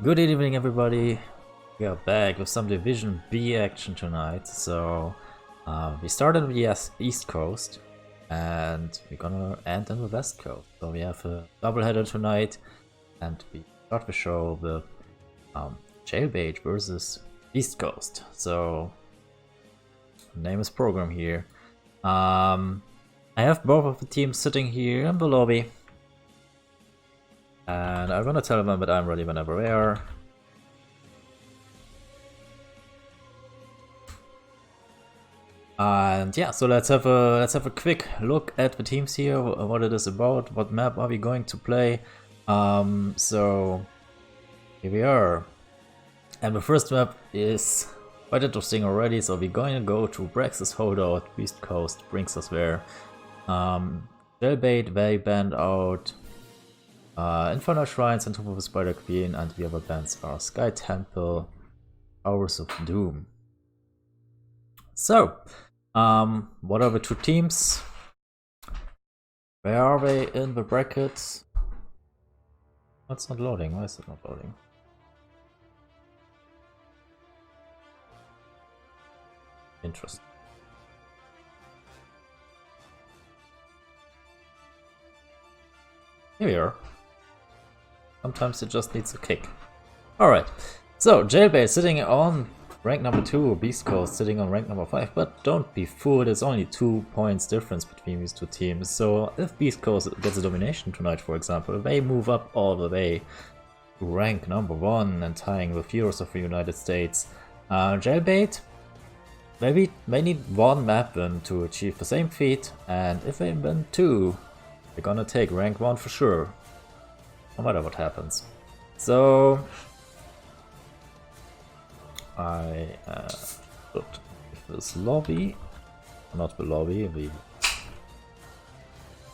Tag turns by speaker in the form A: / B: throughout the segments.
A: Good evening, everybody. We are back with some Division B action tonight. So we started on the East Coast and we're gonna end on the West Coast. So we have a doubleheader tonight, and we start the show with Jailbait versus East Coast. So name is program here. I have both of the teams sitting here in the lobby. And I'm gonna tell them that I'm ready whenever they are. And yeah, so let's have a quick look at the teams here, what it is about, what map are we going to play. So here we are. And the first map is quite interesting already, so we're going to go to Brax's Holdout. East Coast brings us there. Jailbait, they banned out Infernal Shrines and Tomb of the Spider Queen, and the other bands are Sky Temple, Hours of Doom. So, what are the two teams? Where are they in the brackets? That's not loading. Why is it not loading? Interesting. Here we are. Sometimes it just needs a kick. Alright, so Jailbait sitting on rank number 2, Beast Coast sitting on rank number 5, but don't be fooled, there's only 2 points difference between these two teams. So if Beast Coast gets a domination tonight, for example, they move up all the way to rank number 1 and tying with Heroes of the United States. Jailbait, maybe they need 1 map win to achieve the same feat, and if they win 2, they're gonna take rank 1 for sure, no matter what happens. So I put this lobby, not the lobby, the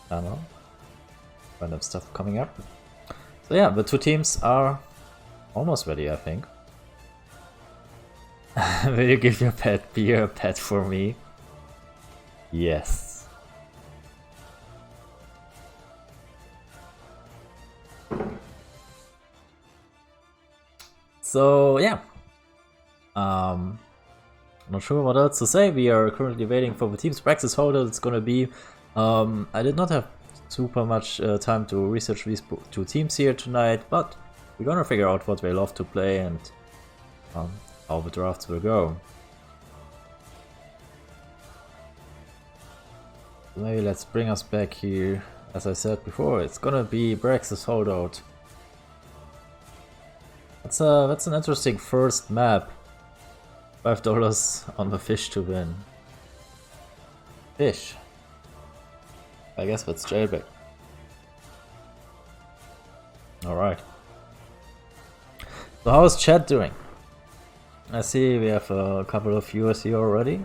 A: panel, random stuff coming up. So yeah, the two teams are almost ready, I think. Will you give your pet beer a pet for me? Yes. So yeah. Not sure what else to say. We are currently waiting for the team's practice holder. It's gonna be. I did not have super much time to research these two teams here tonight, but we're gonna figure out what they love to play and how the drafts will go. Maybe let's bring us back here. As I said before, it's gonna be Brax's Holdout. That's an interesting first map. $5 on the fish to win. Fish. I guess that's Jailbait. Alright. So how is chat doing? I see we have a couple of viewers here already.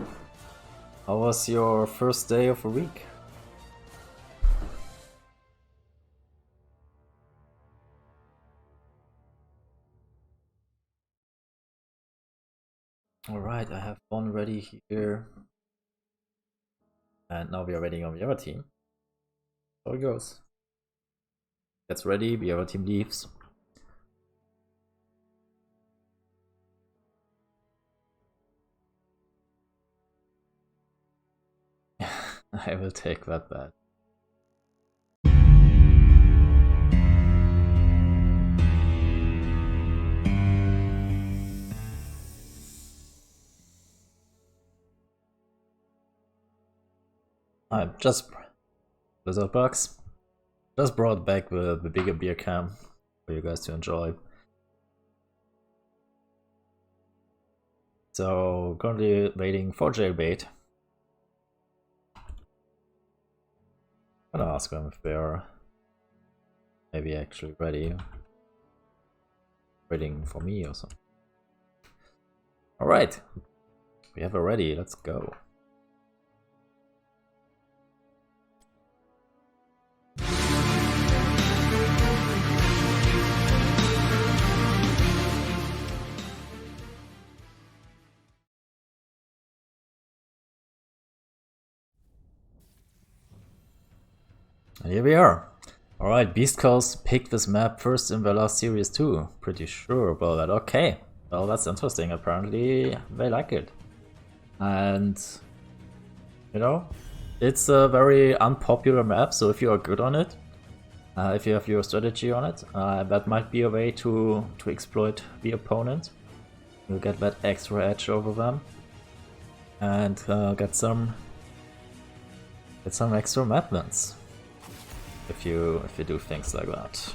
A: How was your first day of the week? Alright, I have one ready here. And now we are waiting on the other team. So it goes. Gets ready, the other team leaves. I will take that bet. I just Blizzard Box. Just brought back the bigger beer cam for you guys to enjoy. So currently waiting for Jailbait. I'm gonna ask them if they're maybe actually ready. Waiting for me or something. Alright. We have a ready, let's go. And here we are. Alright, Beast Coast picked this map first in the last series too. Pretty sure about that. Okay, well that's interesting. Apparently they like it. And, you know, it's a very unpopular map, so if you are good on it, if you have your strategy on it, that might be a way to exploit the opponent. You'll get that extra edge over them. And get some extra map wins. If you do things like that.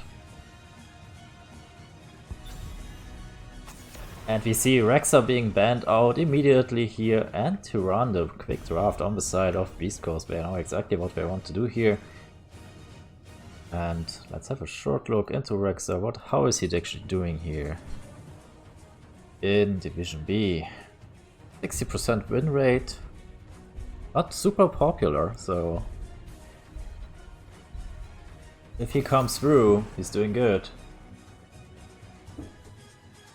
A: And we see Rexa being banned out immediately here, and to run the quick draft on the side of Beast Coast. They know exactly what they want to do here. And let's have a short look into Rexa. How is he actually doing here? In Division B. 60% win rate. Not super popular, so if he comes through, he's doing good.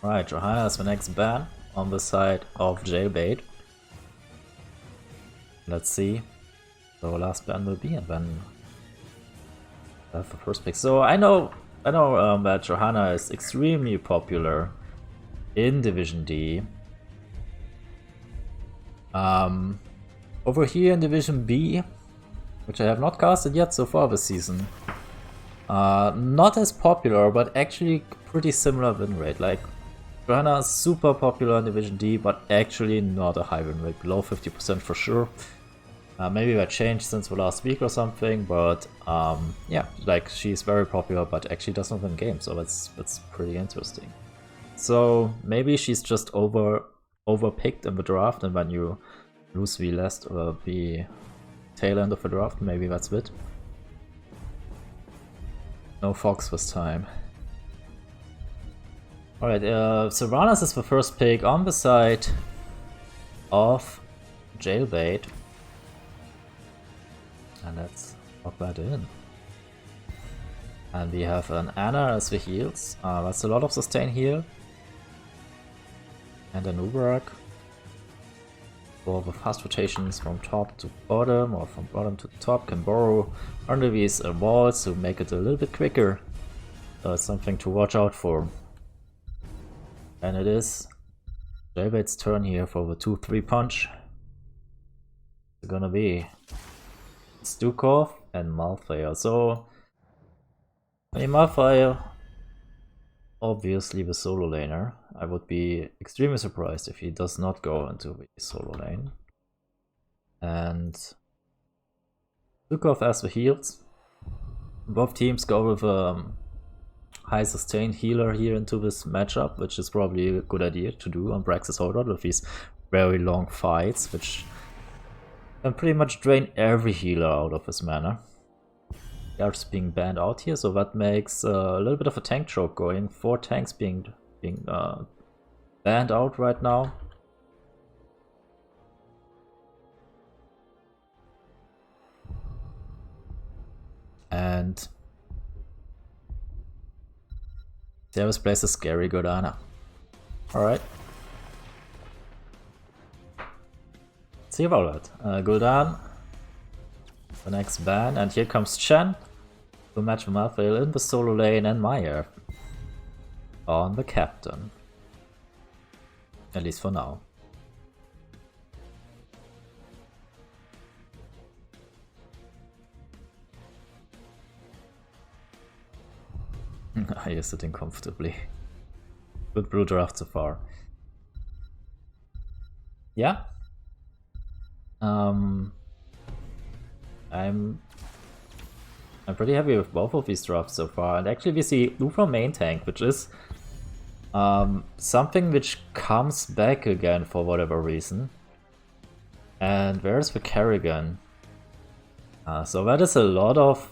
A: Right, Johanna is the next ban on the side of Jailbait. Let's see. So last ban will be, and then that's the first pick. So I know that Johanna is extremely popular in Division D. Over here in Division B, which I have not casted yet so far this season. Not as popular, but actually pretty similar win rate. Like, Johanna is super popular in Division D, but actually not a high win rate, below 50% for sure. Maybe that changed since the last week or something, but yeah, like she's very popular, but actually doesn't win games, so that's pretty interesting. So maybe she's just overpicked in the draft, and when you lose the last or the tail end of the draft, maybe that's it. No Fox this time. Alright, Sylvanas is the first pick on the side of Jailbait. And let's lock that in. And we have an Anna as the heals. That's a lot of sustain heal. And an Uberak for the fast rotations from top to bottom, or from bottom to top. Can borrow under these walls to make it a little bit quicker. So it's something to watch out for. And it is Jailbait's turn here for the 2-3 punch. It's gonna be Stukov and Malfire. So, I mean, Malfire, obviously the solo laner. I would be extremely surprised if he does not go into the solo lane. And Stukov as the heals. Both teams go with a high sustained healer here into this matchup, which is probably a good idea to do on Brax's Holdout with these very long fights, which can pretty much drain every healer out of his mana. They are just being banned out here, so that makes a little bit of a tank choke going. 4 tanks being banned out right now. And Service plays a scary Gordana. Alright. See about that. Gul'dan, the next ban, and here comes Chen to match Malfile in the solo lane, and Maya on the captain. At least for now. You're sitting comfortably. Good blue draft so far. Yeah. I'm pretty happy with both of these drafts so far, and actually we see Ufa main tank, which is something which comes back again for whatever reason. And where's the Kerrigan? So that is a lot of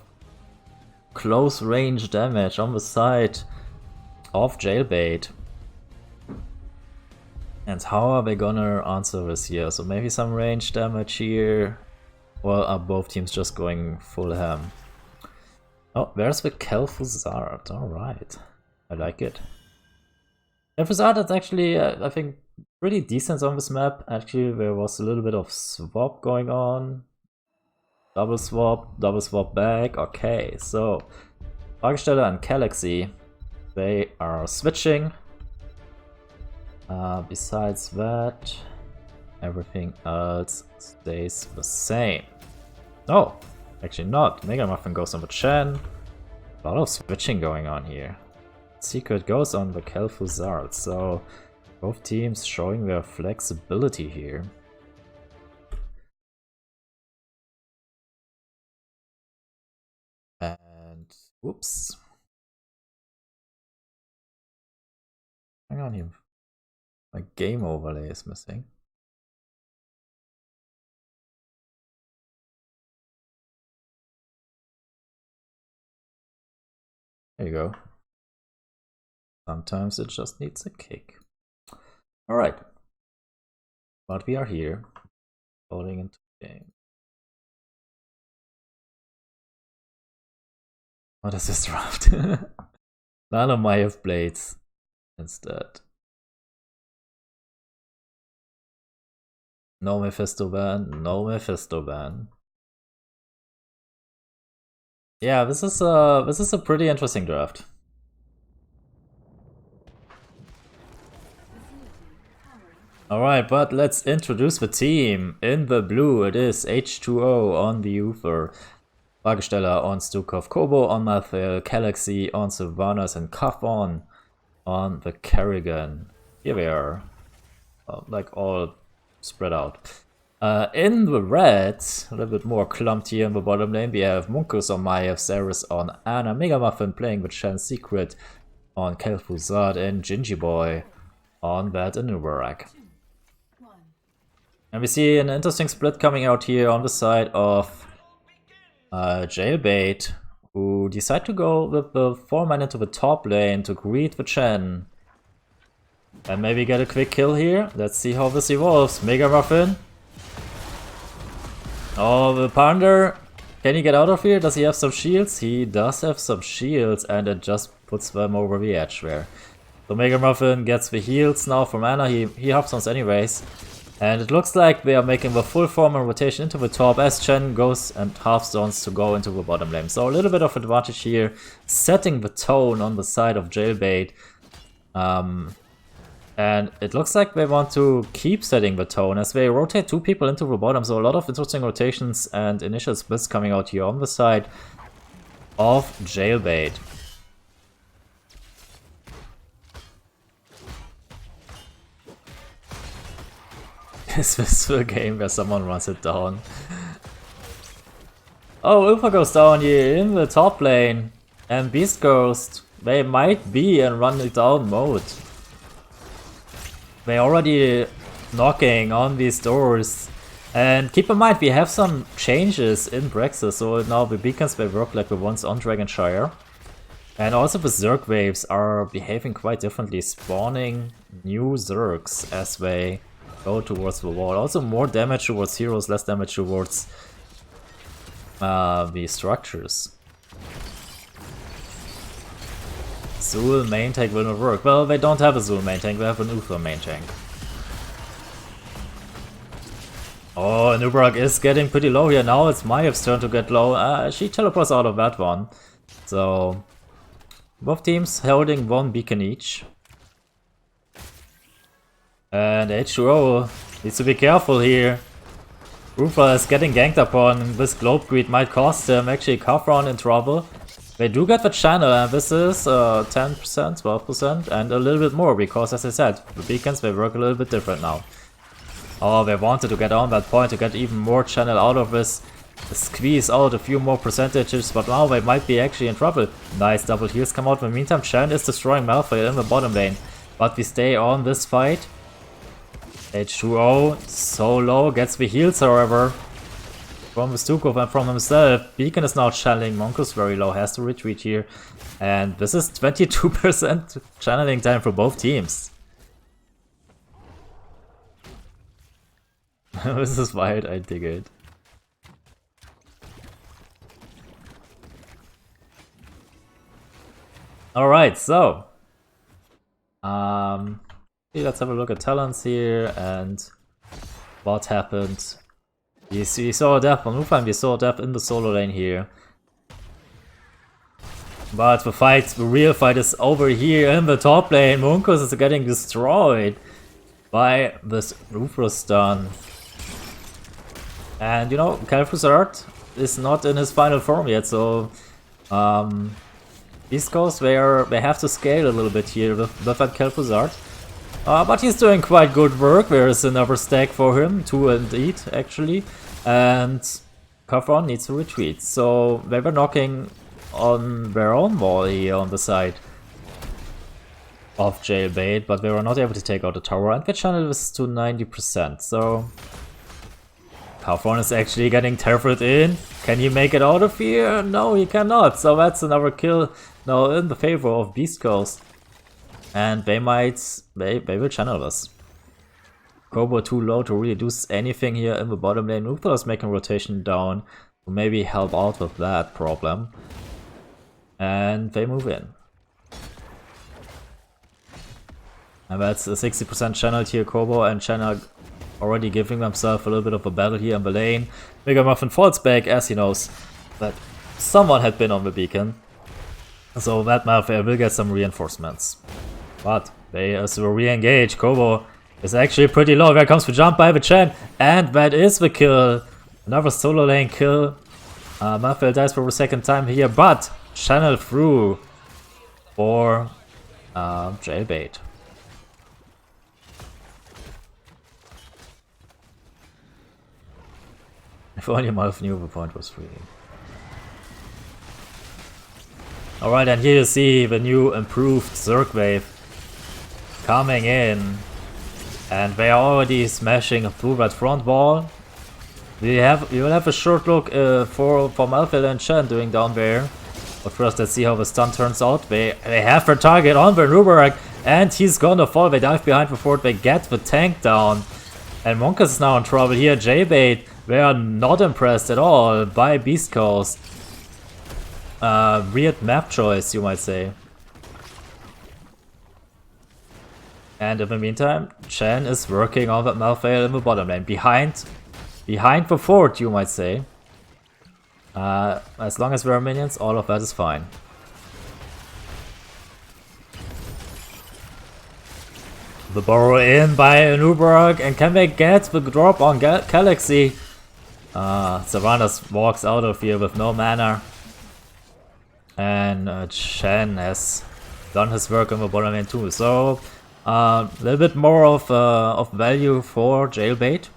A: close range damage on the side of Jailbait. And how are they gonna answer this here? So maybe some range damage here. Or are both teams just going full ham? Oh, there's the Kel'Thuzad. Alright. I like it. Kel'Thuzad is actually, I think, pretty decent on this map. Actually, there was a little bit of swap going on. Double swap back. Okay, so Fragesteller and Galaxy, they are switching. Besides that, everything else stays the same. Oh, actually not. Mega Muffin goes on the Chen. A lot of switching going on here. Secret goes on the Kel'Thuzad, so both teams showing their flexibility here. And whoops. Hang on here. My game overlay is missing. There you go. Sometimes it just needs a kick. Alright. But we are here. Loading into the game. What is this draft? None of my have blades instead. No Mephisto ban, no Mephisto ban. Yeah, this is a pretty interesting draft. Alright, but let's introduce the team. In the blue, it is H2O on the Uther, Fragesteller on Stukov, Kobo on Malthael, Galaxy on Sylvanas, and Kafon on the Kerrigan. Here we are, like all spread out. In the red, a little bit more clumped here in the bottom lane, we have Munkus on Maiev, Ceres on Ana, Mega Muffin playing with Shen Secret on Kel'Thuzad, and Gingy Boy on that Anubarak. And we see an interesting split coming out here on the side of Jailbait, who decide to go with the 4-man into the top lane to greet the Chen. And maybe get a quick kill here. Let's see how this evolves. Mega Muffin. Oh, the Ponder. Can he get out of here? Does he have some shields? He does have some shields, and it just puts them over the edge there. So Mega Muffin gets the heals now from Ana. He half-stones anyways. And it looks like they are making the full form and rotation into the top as Chen goes and half-stones to go into the bottom lane. So a little bit of advantage here, setting the tone on the side of Jailbait. And it looks like they want to keep setting the tone as they rotate 2 people into the bottom. So a lot of interesting rotations and initial splits coming out here on the side of Jailbait. Is this the game where someone runs it down? Oh, Ulfa goes down here in the top lane. And Beast Ghost, they might be in run it down mode. They're already knocking on these doors. And keep in mind, we have some changes in Brexit, so now the beacons will work like the ones on Dragonshire. And also the Zerg waves are behaving quite differently, spawning new Zergs as they go towards the wall. Also more damage towards heroes, less damage towards the structures. Zul main tank will not work. Well, they don't have a Zul main tank, they have an Uther main tank. Oh, Anubarak is getting pretty low here. Now it's Maiev's turn to get low. She teleports out of that one. So, both teams holding 1 beacon each. And H2O needs to be careful here. Rufa is getting ganked upon. This Globe Greed might cost him. Actually, Kafron in trouble. They do get the channel, and this is 10%, 12%, and a little bit more, because as I said, the beacons, they work a little bit different now. Oh, they wanted to get on that point to get even more channel out of this, squeeze out a few more percentages, but now they might be actually in trouble. Nice double heals come out. In the meantime, Chen is destroying Malthael in the bottom lane, but we stay on this fight. H2O, so low, gets the heals however. From the Stukov and from himself. Beacon is now channeling. Monkus very low, has to retreat here. And this is 22% channeling time for both teams. This is wild, I dig it. Alright, so. Let's have a look at talents here and what happened. We saw a death on Ufa and we saw a death in the solo lane here. But the real fight is over here in the top lane. Munkus is getting destroyed by this Rufus stun. And you know, Kel'Thuzad is not in his final form yet, so East Coast, they have to scale a little bit here with that Kel'Thuzad. But he's doing quite good work. There is another stack for him, 2 indeed actually, and Kafron needs to retreat. So they were knocking on their own wall here on the side of Jailbait, but they were not able to take out the tower, and the channel is to 90%. So Kafron is actually getting tethered in. Can he make it out of here? No, he cannot. So that's another kill now in the favor of Beast Coast. And they will channel this. Kobo too low to really do anything here in the bottom lane. Luther is making rotation down to maybe help out with that problem. And they move in. And that's a 60% channeled here, Kobo and Channel already giving themselves a little bit of a battle here in the lane. Mega Muffin falls back as he knows that someone had been on the beacon. So that Malphite will get some reinforcements. But they will re-engage. Kobo is actually pretty low. There comes the jump by the Chen. And that is the kill. Another solo lane kill. Malphite dies for the second time here, but channel through for Jailbait. If only Malf knew the point was free. Alright, and here you see the new improved Zerg wave coming in. And they are already smashing through that front wall. You will have a short look for Malphite and Chen doing down there. But first let's see how the stun turns out. They have their target on the Nubarak, and he's gonna fall. They dive behind the fort, they get the tank down. And Monkus is now in trouble here. Jailbait, they are not impressed at all by Beast Coast. Weird map choice, you might say. And in the meantime, Chen is working on that Malphite in the bottom lane. Behind the fort, you might say. As long as there are minions, all of that is fine. The burrow in by Nubarag, and can they get the drop on Galaxy? Savanas walks out of here with no mana. And Chen has done his work on the bottom lane too. So a little bit more of value for Jailbait.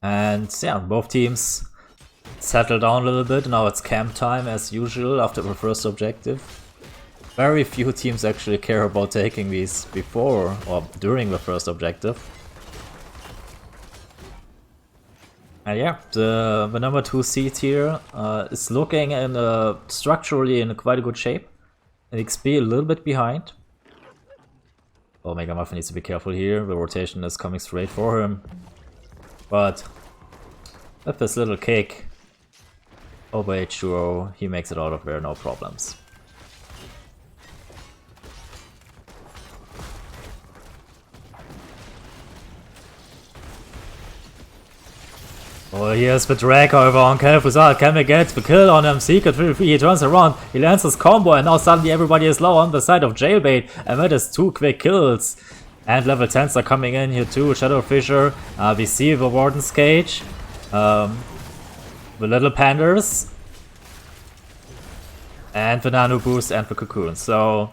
A: And yeah, both teams settle down a little bit. Now it's camp time as usual after the first objective. Very few teams actually care about taking these before or during the first objective. And yeah, the number 2 seed here is looking structurally in quite a good shape. And XP a little bit behind. Oh, Mega Muffin needs to be careful here. The rotation is coming straight for him. But with this little kick over H2O, he makes it out of there, no problems. Oh, here's the drag however on Kel'Thuzad. Can we get the kill on him? Secret 3-3, he turns around, he lands his combo, and now suddenly everybody is low on the side of Jailbait, and that is 2 quick kills. And level 10s are coming in here too. Shadow Fisher, we see the Warden's Cage, the Little Pandas, and the Nano Boost and the Cocoon. So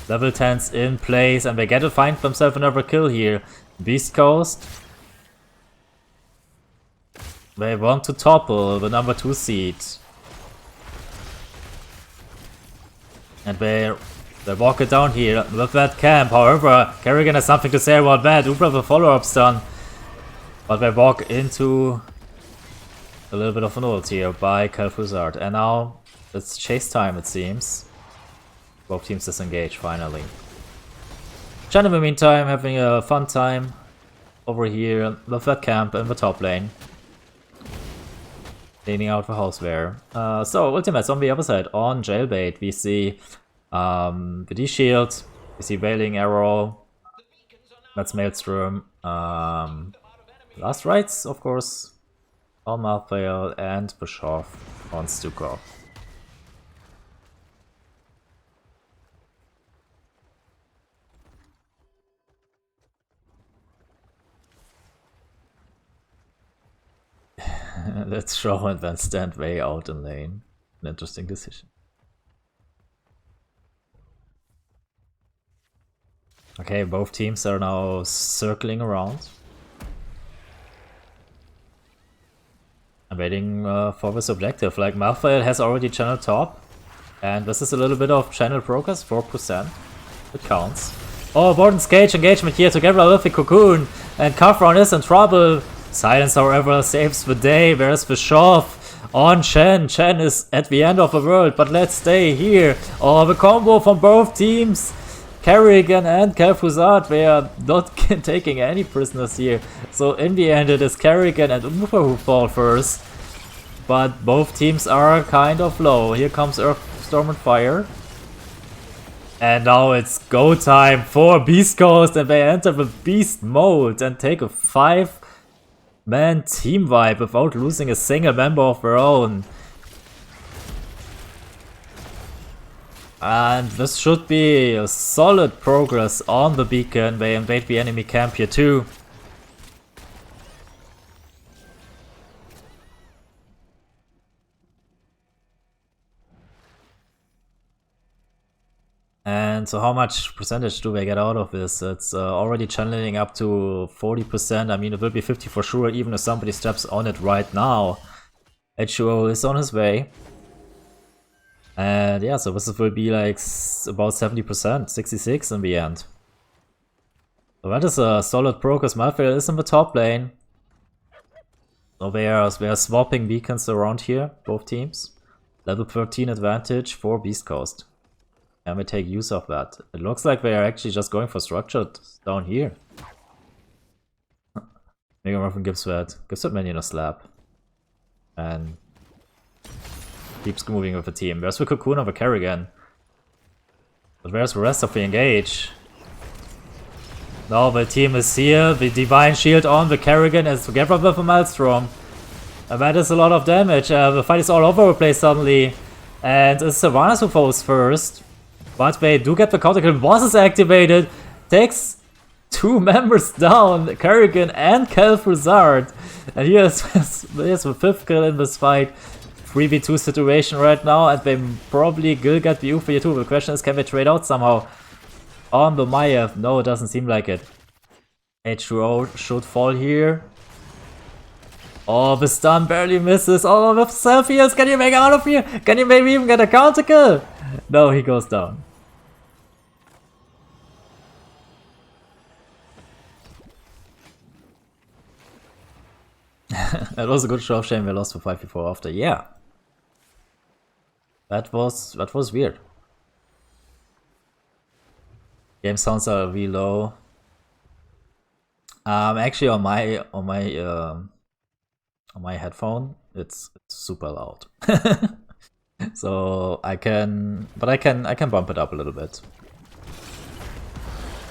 A: level 10s in place, and they get to find themselves another kill here. Beast Coast, they want to topple the number 2 seed. And they walk it down here with that camp. However, Kerrigan has something to say about that. Ubra the follow-up stun. But they walk into a little bit of an ult here by Kel'Thuzad. And now it's chase time, it seems. Both teams disengage finally. Chen in the meantime having a fun time over here with that camp in the top lane. cleaning out the house there. So, ultimates on the other side. On Jailbait, we see the D-Shield, we see Wailing Arrow, that's Maelstrom, Last Rites, of course, on Malthael, and Bischoff on Stukov. Let's show and then stand way out in lane. An interesting decision. Okay, both teams are now circling around. I'm waiting for this objective. Like, Malthael has already channel top. And this is a little bit of channel progress, 4%. It counts. Oh, Borden's Cage engagement here together with the Cocoon. And Kafron is in trouble. Silence, however, saves the day. Where's the Bischoff on Chen? Chen is at the end of the world, but let's stay here. Oh, the combo from both teams. Kerrigan and Kel'Thuzad, they are not taking any prisoners here. So in the end it is Kerrigan and Ufa who fall first. But both teams are kind of low. Here comes Earth, Storm and Fire. And now it's go time for Beast Coast, and they enter the Beast mode and take a 5-man team wipe without losing a single member of their own. And this should be a solid progress on the beacon. They invade the enemy camp here too. And so how much percentage do they get out of this? It's already channeling up to 40%. I mean, it will be 50 for sure, even if somebody steps on it right now. H2O is on his way. And yeah, so this will be like about 70%, 66 in the end. So that is a solid progress. Malthael is in the top lane. So they are swapping beacons around here, both teams. Level 13 advantage for Beast Coast. And we take use of that. It looks like they are actually just going for structured down here. Mega Muffin gives that minion a slap. And keeps moving with the team. Where's the Cocoon of a Kerrigan? But where's the rest of the engage? Now the team is here. The Divine Shield on the Kerrigan is together with a Maelstrom. And that is a lot of damage. The fight is all over the place suddenly. And it's Sylvanas who falls first. But they do get the counter kill. Boss is activated. Takes 2 members down. Kerrigan and Kel'Thuzad. And here's the 5th kill in this fight. 3v2 situation right now, and they probably will get the Ufa here too. The question is, can they trade out somehow on the Maiev? No, it doesn't seem like it. H2O should fall here. Oh, the stun barely misses. Oh, the self-heals, can you make out of here? Can you maybe even get a counter kill? No, he goes down. That was a good show. Shame we lost for 5v4 after. Yeah. That was weird. Game sounds are really low. Actually on my headphone it's super loud. So I can bump it up a little bit.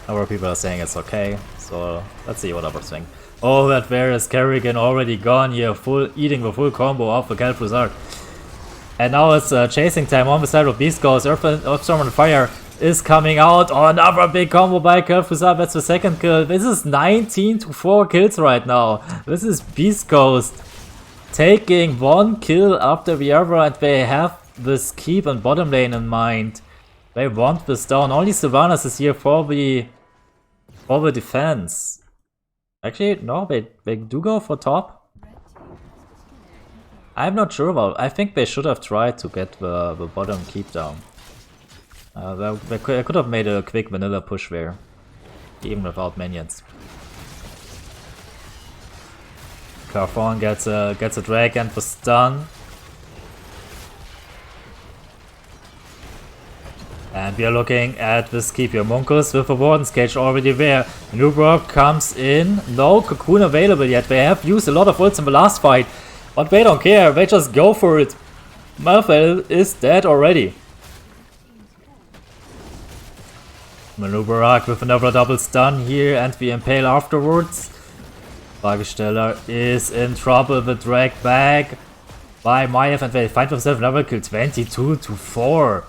A: Other people are saying it's okay, so let's see what others think. Oh, that there is Kerrigan already gone here, eating the full combo of the Kel'Thuzad. And now it's chasing time on the side of Beast Ghost. Earthstorm and Fire is coming out. Oh, another big combo by Kel'Thuzad. That's the second kill. This is 19 to 4 kills right now. This is Beast Ghost taking 1 kill after the other, and they have this keep and bottom lane in mind. They want this down. Only Sylvanas is here for the defense. Actually, no, they do go for top. I'm not sure about. I think they should have tried to get the bottom keep down. They could have made a quick vanilla push there, even without minions. Carphon gets a drag and the stun. And we are looking at this keep here. Munkus with the Warden's Cage already there. Nubrock comes in. No Cocoon available yet. They have used a lot of ults in the last fight. But they don't care, they just go for it. Malphite is dead already. Maneuver Arc with another double stun here and the Impale afterwards. Fragesteller is in trouble, the drag back by Maiev, and they find themselves another kill, 22-4.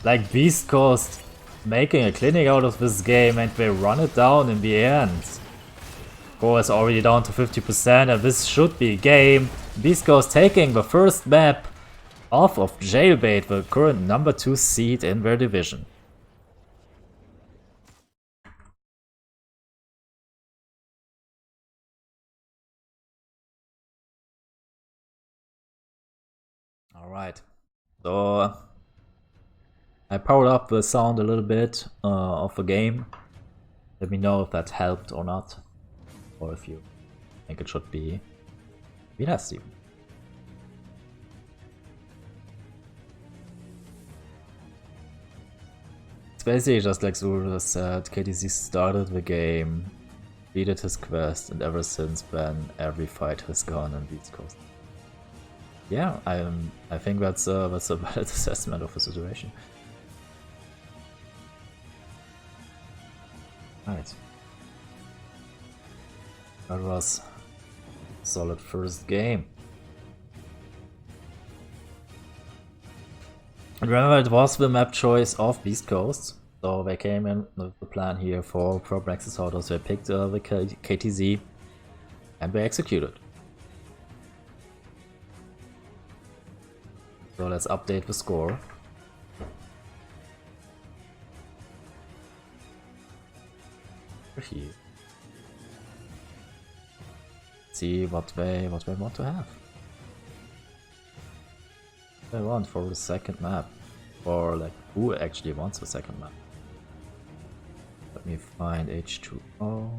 A: Like Beast Coast making a clinic out of this game, and they run it down in the end. Core is already down to 50%, and this should be game. Beast Coast taking the first map off of Jailbait, the current number 2 seed in their division. Alright, so I powered up the sound a little bit of the game. Let me know if that helped or not, or if you think it should be less even. It's basically just like Zura said, KTZ started the game, completed his quest, and ever since then every fight has gone on Beast Coast. Yeah, I think that's a valid assessment of the situation. Right. That was a solid first game. And remember, it was the map choice of Beast Coast, so they came in with the plan here for Praxis Autos. They picked the KTZ and they executed. So let's update the score. Here. See what they want to have. They want for the second map, or like who actually wants the second map. Let me find H2O.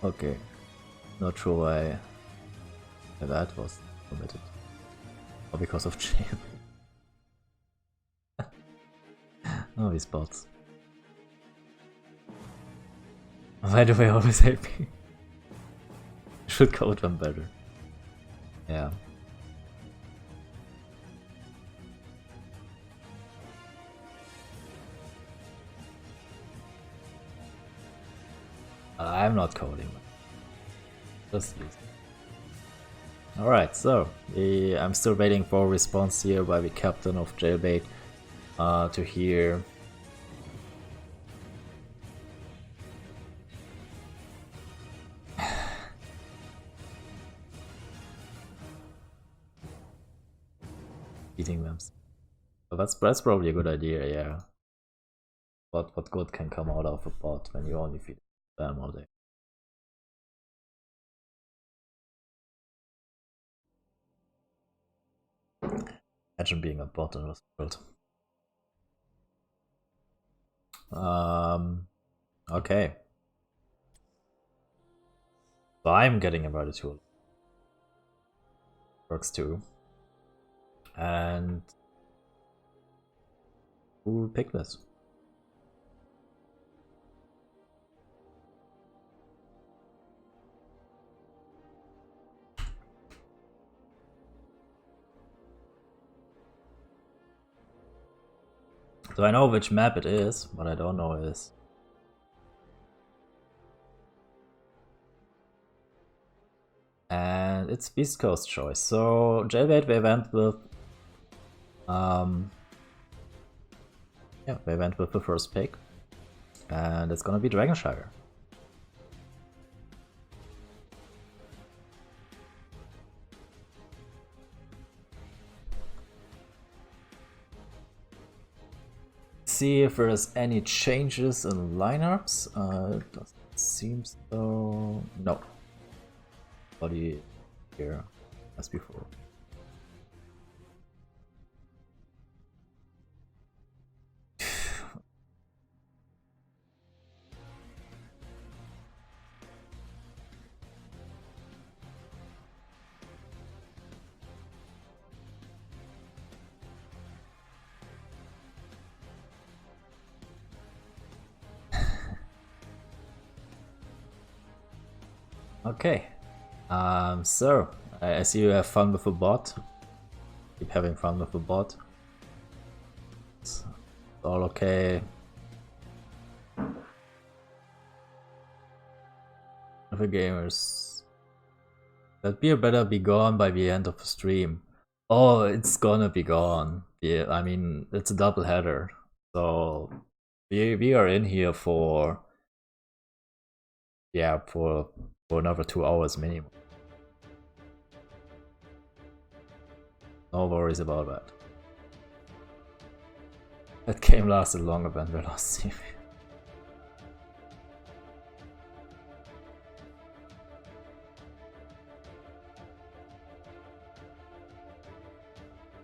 A: Okay, not sure why that was omitted. Or because of Jailbait. Oh, these bots. Why do they always hate me? Should code them better. Yeah. I'm not coding. Just use it. Alright, so I'm still waiting for a response here by the captain of Jailbait to hear eating them. So that's probably a good idea, yeah. But what good can come out of a bot when you only feed them all day? Imagine being a bot in this world. Okay. So I'm getting a value tool. Works too. And who will pick this? So I know which map it is, but I don't know is. And it's Beast Coast choice. So Jailbait, they went with they went with the first pick. And it's gonna be Dragonshire. See if there's any changes in lineups. It doesn't seem so. No. Body here as before. Okay. So I see you have fun with the bot. Keep having fun with the bot. It's all okay. The gamers. That beer better be gone by the end of the stream. Oh, it's gonna be gone. Yeah, I mean, it's a double header. So we are in here for for another 2 hours minimum. No worries about that. That game lasted longer than the last stream.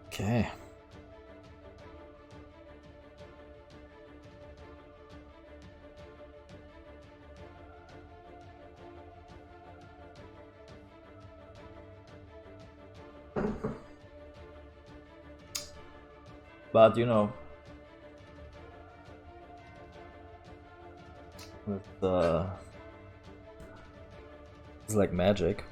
A: Okay. But you know, with it's like magic.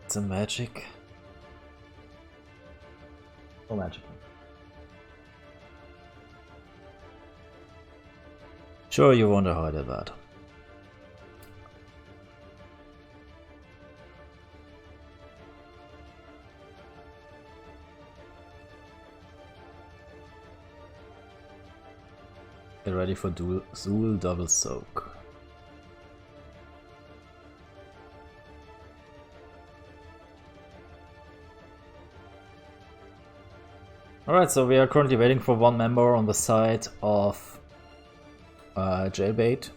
A: It's a magic. Oh, magic. Sure, you wonder how I did that. Get ready for Zool double soak. Alright, so we are currently waiting for one member on the side of Jailbait.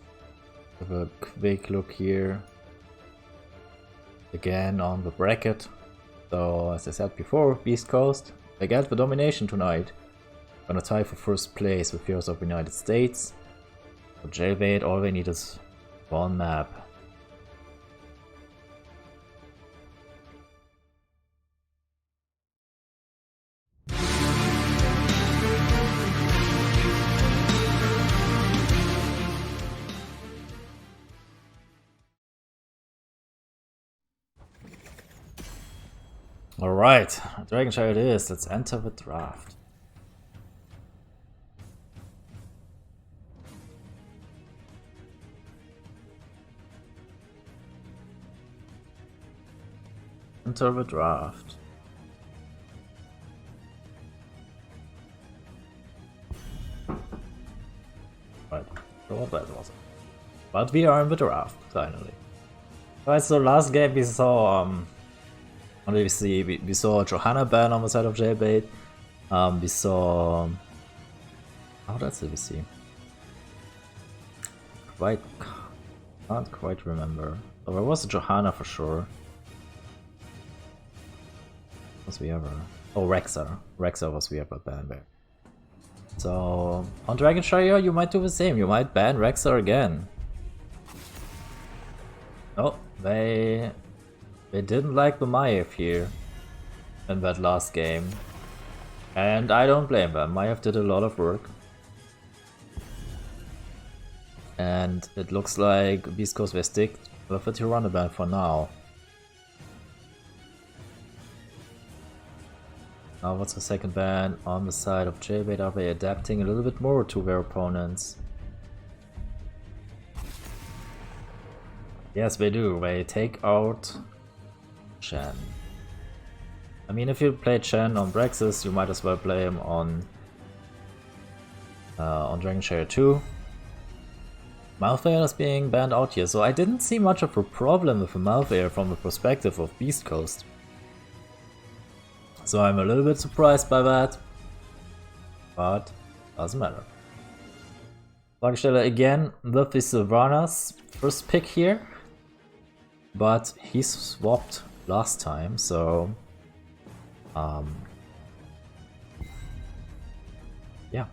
A: Have a quick look here. Again on the bracket. So as I said before, Beast Coast, they get the domination tonight. Gonna tie for first place with Heroes of the United States. For Jailbait, all they need is one map. Alright, Dragonshire it is. Let's enter the draft. Enter the draft. Right, so that was it. But we are in the draft, finally. Alright, so last game we saw what did we see? We saw Johanna ban on the side of Jailbait. We saw what else did we see? Can't quite remember. Oh, there was a Johanna for sure. Was we ever? Oh, Rexar. Rexar was we ever banned there. So on Dragonshire you might do the same. You might ban Rexar again. Oh, they didn't like the Maiev here in that last game. And I don't blame them. Maiev did a lot of work. And it looks like Beast Coast will stick with the Tirana ban for now. Now what's the second ban on the side of Jailbait? Are they adapting a little bit more to their opponents? Yes, they do. They take out Chen. I mean, if you play Chen on Brexis, you might as well play him on Dragonshire 2. Malphite is being banned out here, so I didn't see much of a problem with the Malphite from the perspective of Beast Coast. So I'm a little bit surprised by that, but doesn't matter. Flagsteller again with the Sylvanas first pick here, but he swapped last time, so yeah,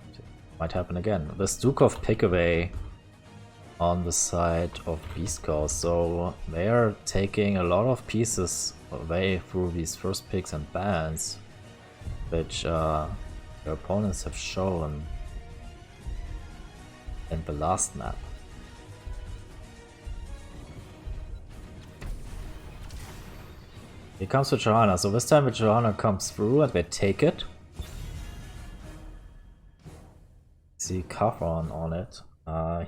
A: might happen again. The Stukov pick away on the side of Beast Coast, so they are taking a lot of pieces away through these first picks and bans, which their opponents have shown in the last map. Here comes Vajrana, so this time Vajrana comes through and they take it. See Kafron on it.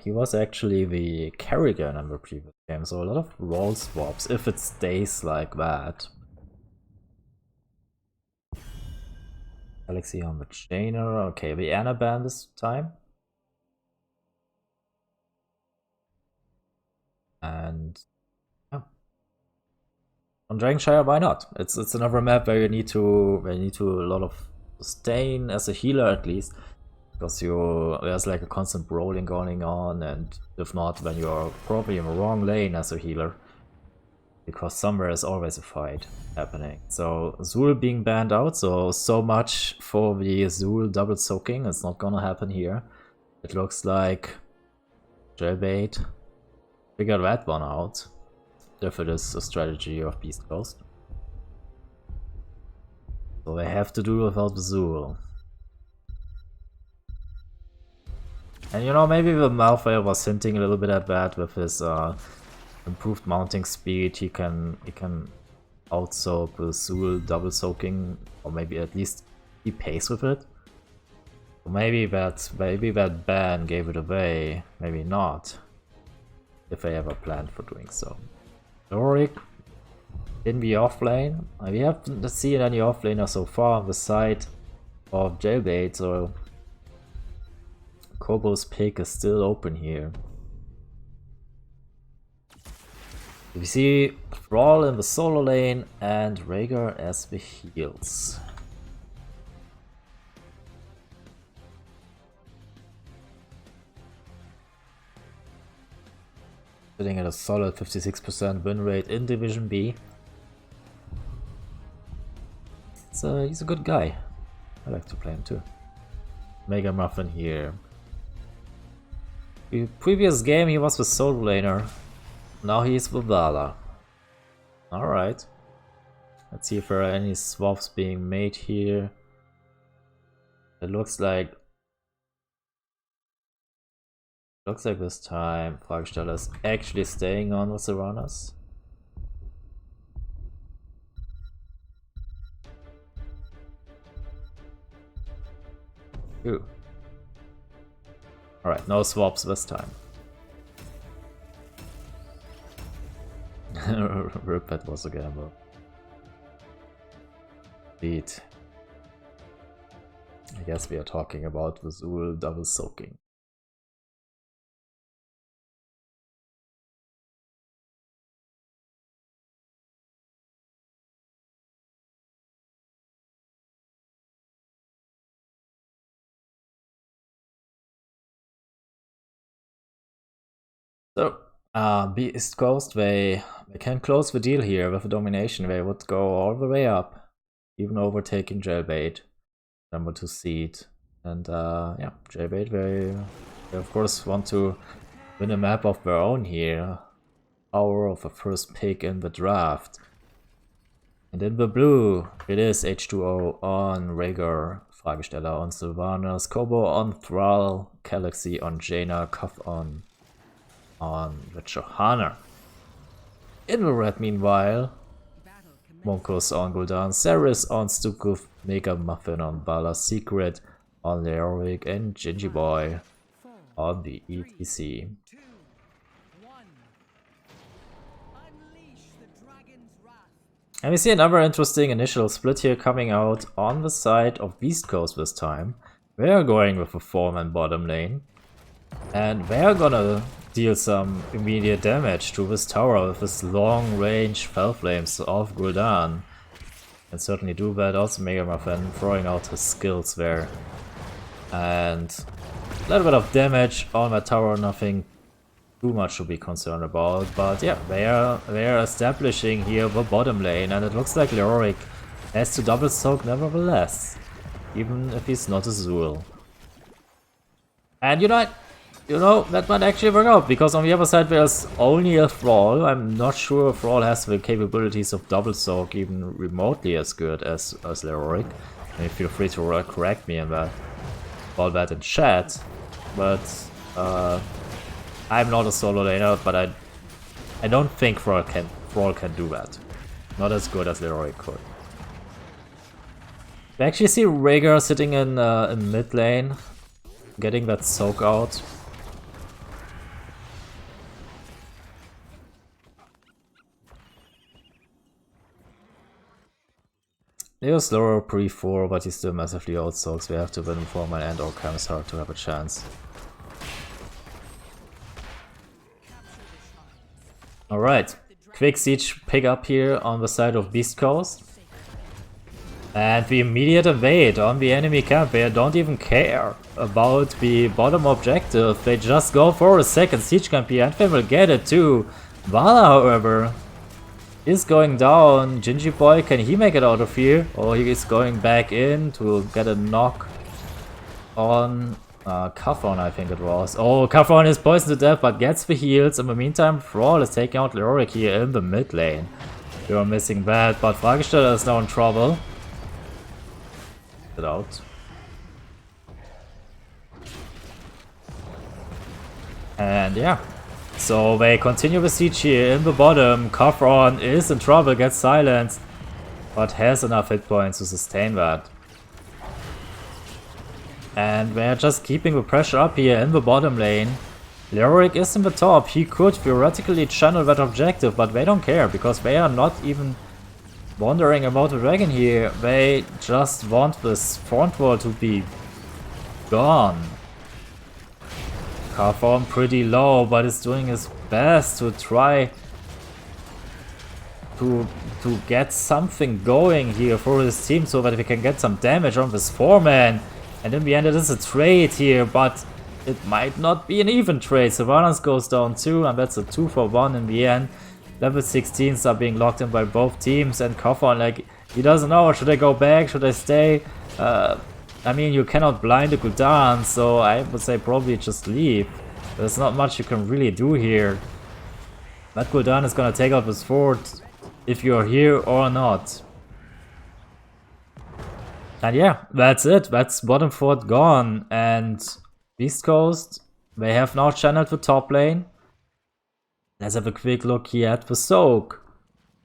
A: He was actually the Kerrigan in the previous game, so a lot of role swaps if it stays like that. Galaxy on the Chainer, okay, the Anaban this time. And yeah. On Dragonshire, why not? It's another map where you need to a lot of sustain as a healer at least. Because there's like a constant brawling going on, and if not, then you're probably in the wrong lane as a healer. Because somewhere is always a fight happening. So Zul being banned out, so much for the Zul double soaking. It's not gonna happen here. It looks like Jailbait figured that one out, if it is a strategy of Beast Coast. So they have to do without the Zul. And you know, maybe the Malphite was hinting a little bit at that with his improved mounting speed. He can out-soak with Zul double soaking, or maybe at least keep pace with it. So maybe that ban gave it away, maybe not. If I ever planned for doing so. Lorik in the offlane. We haven't seen any offlaner so far on the side of Jailbait, so Kobo's pick is still open here. We see Thrall in the solo lane and Rhaegar as the heals. Sitting at a solid 56% win rate in Division B. He's a good guy. I like to play him too. Mega Muffin here. The previous game he was with solo laner. Now he's with Vala. Alright. Let's see if there are any swaps being made here. It looks like this time Fragesteller is actually staying on with the runners. Ooh. Alright, no swaps this time. Rip, that was a gamble. Indeed. I guess we are talking about the Zul double soaking. So, Beast Coast, they can close the deal here with a domination. They would go all the way up, even overtaking Jailbait, number 2 seed. And yeah, Jailbait, they of course want to win a map of their own here. Power of a first pick in the draft. And in the blue, it is H2O on Rhaegar, Fragesteller on Sylvanas, Kobo on Thrall, Galaxy on Jaina, Cuff on Vajrana. In the red, meanwhile, Monkos on Gul'dan, Ceres on Stukuf, Mega Muffin on Bala, Secret on Leoric, and Gingy Boy on the ETC. And we see another interesting initial split here coming out on the side of Beast Coast this time. They're going with a 4-man bottom lane. And they're gonna deal some immediate damage to this tower with this long range Fell Flames of Gul'dan. And certainly do that. Also Mega Muffin throwing out his skills there. And a little bit of damage on that tower, nothing too much to be concerned about. But yeah, they are establishing here the bottom lane, and it looks like Leoric has to double soak nevertheless. Even if he's not a Zul. And you know, that might actually work out, because on the other side there's only a Thrall. I'm not sure if Thrall has the capabilities of double soak even remotely as good as Leoric. I mean, feel free to correct me on that, all that in chat, but I'm not a solo laner, but I don't think Thrall can do that. Not as good as Leroy could. We actually see Rhaegar sitting in mid lane, getting that soak out. Leo's lower pre-4, but he's still massively outsoaked, so we have to win before my end or Kamsar to have a chance. Alright, quick siege pick up here on the side of Beast Coast. And the immediate invade on the enemy camp. They don't even care about the bottom objective. They just go for a second siege camp here, and they will get it too. Vala, however, is going down. Gingy Boy, can he make it out of here? Or he is going back in to get a knock on Kafron, I think it was. Oh, Kafron is poisoned to death but gets the heals. In the meantime, Thrall is taking out Leoric here in the mid lane. We are missing that, but Fragesteller is now in trouble. Get out. And yeah. So they continue the siege here in the bottom. Kafron is in trouble, gets silenced, but has enough hit points to sustain that. And they're just keeping the pressure up here in the bottom lane. Leoric is in the top. He could theoretically channel that objective, but they don't care because they are not even wondering about the dragon here. They just want this front wall to be gone. Kafron pretty low, but is doing his best to try to get something going here for his team so that we can get some damage on this 4-man. And in the end it is a trade here, but it might not be an even trade. Sylvanas goes down too, and that's a 2-for-1 in the end. Level 16s are being locked in by both teams, and Kafron, like, he doesn't know, should I go back, should I stay? I mean, you cannot blind a Gul'dan, so I would say probably just leave. There's not much you can really do here. That Gul'dan is gonna take out this fort if you're here or not. And yeah, that's it. That's bottom fort gone. And East Coast, they have now channeled the top lane. Let's have a quick look here at the soak.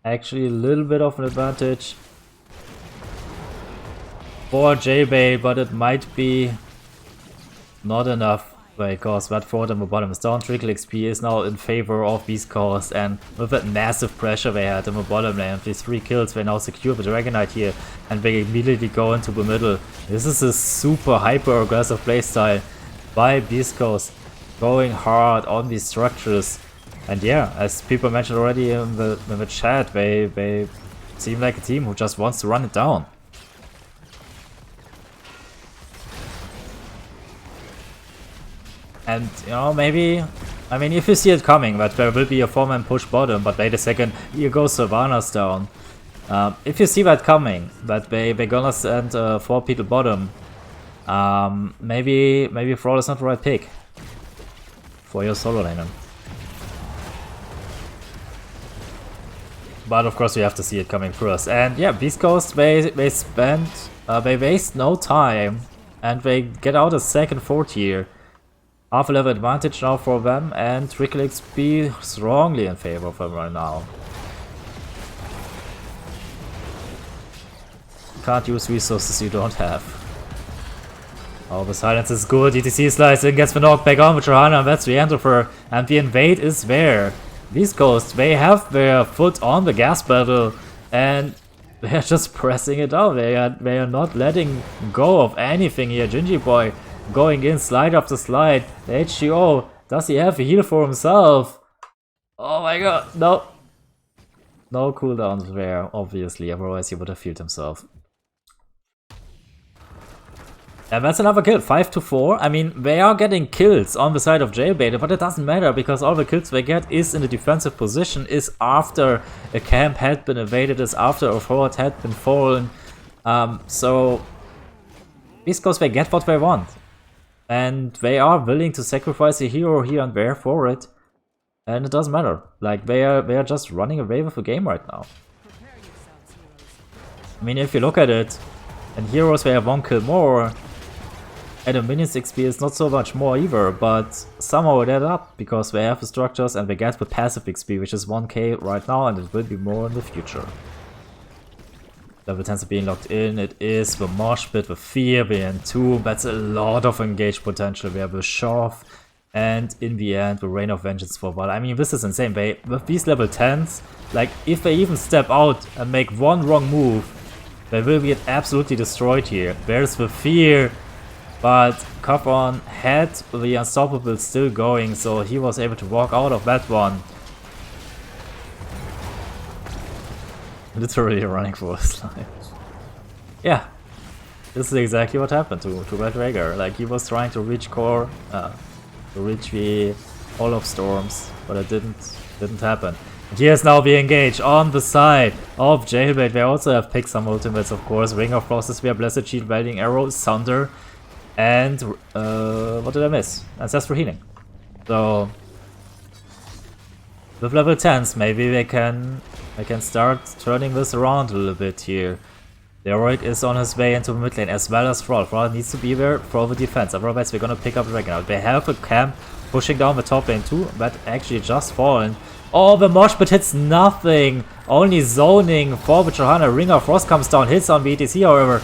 A: Actually, a little bit of an advantage for Jailbait, but it might be not enough because that fort on the bottom is down. Trickle XP is now in favor of Beast Coast, and with that massive pressure they had in the bottom lane, these 3 kills, they now secure the Dragonite here, and they immediately go into the middle. This is a super hyper aggressive playstyle by Beast Coast, going hard on these structures. And yeah, as people mentioned already in the chat, they seem like a team who just wants to run it down. And, you know, maybe, I mean, if you see it coming, that there will be a 4-man push bottom, but wait a second, here goes Sylvanas down. If you see that coming, that they're gonna send 4 people bottom, maybe Thrall is not the right pick for your solo laner. But of course we have to see it coming first. And yeah, Beast Coast, they waste no time, and they get out a second fort here. Half a level advantage now for them, and Trickle XP strongly in favor of them right now. Can't use resources you don't have. Oh, the silence is good. ETC slicing gets the knockback on with Johanna, and that's the end of her. And the invade is there. Beast Coast, they have their foot on the gas pedal, and they're just pressing it out. They are not letting go of anything here. Gingy Boy going in slide after slide. The HGO, does he have a heal for himself? Oh my god, no. No cooldowns there, obviously, otherwise he would have healed himself. And that's another kill, 5-4. I mean, they are getting kills on the side of Jailbait, but it doesn't matter because all the kills they get is in the defensive position, is after a camp had been evaded, is after a fort had been fallen. So, Beast Coast, they get what they want. And they are willing to sacrifice a hero here and there for it. And it doesn't matter. Like, they are just running away with the game right now. I mean, if you look at it, And heroes they have 1 kill more. And the minions XP is not so much more either, but somehow it adds up because they have the structures and they get the passive XP, which is 1k right now, and it will be more in the future. Level 10s are being locked in. It is the Mosh Pit, the Fear, the N2. That's a lot of engaged potential. We have the Shove, and in the end, the Rain of Vengeance for a while. I mean, this is insane. With these level 10s, like, if they even step out and make one wrong move, they will get absolutely destroyed here. There's the Fear, but Kofron had the Unstoppable still going, so he was able to walk out of that one. Literally running for his life. Yeah, this is exactly what happened to Red Rhaegar. Like, he was trying to reach core, to reach the Hall of Storms, but it didn't happen. And he is now being engaged on the side of Jailbait. They also have picked some ultimates, of course. Ring of Frost is via Blessed Shield, Welding Arrow, Sunder, and what did I miss? Ancestral Healing. So with level 10s, maybe they can start turning this around a little bit here. The Heroic is on his way into the mid lane as well as Thrall. Thrall needs to be there for the defense, otherwise we're gonna pick up Dragon. They have a camp pushing down the top lane too, but actually just fallen. Oh, the Mosh Pit hits nothing! Only zoning for the Johanna. Ring of Frost comes down, hits on BTC however.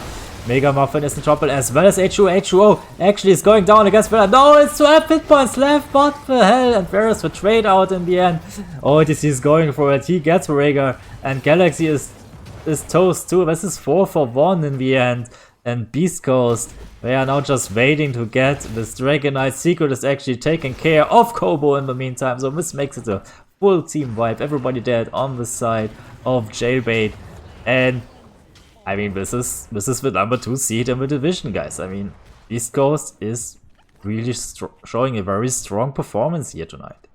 A: Mega Muffin is in trouble as well as H2O. H2O actually is going down against Vela. No, it's 12 hit points left. What the hell? And there is the trade out in the end. Oh, ATC is going for it. He gets Rhaegar. And Galaxy is toast too. This is 4 for 1 in the end. And Beast Coast, they are now just waiting to get this Dragon Knight. Secret is actually taking care of Kobo in the meantime. So this makes it a full team wipe. Everybody dead on the side of Jailbait. And I mean, this is the number 2 seed in the division, guys. I mean, East Coast is really showing a very strong performance here tonight.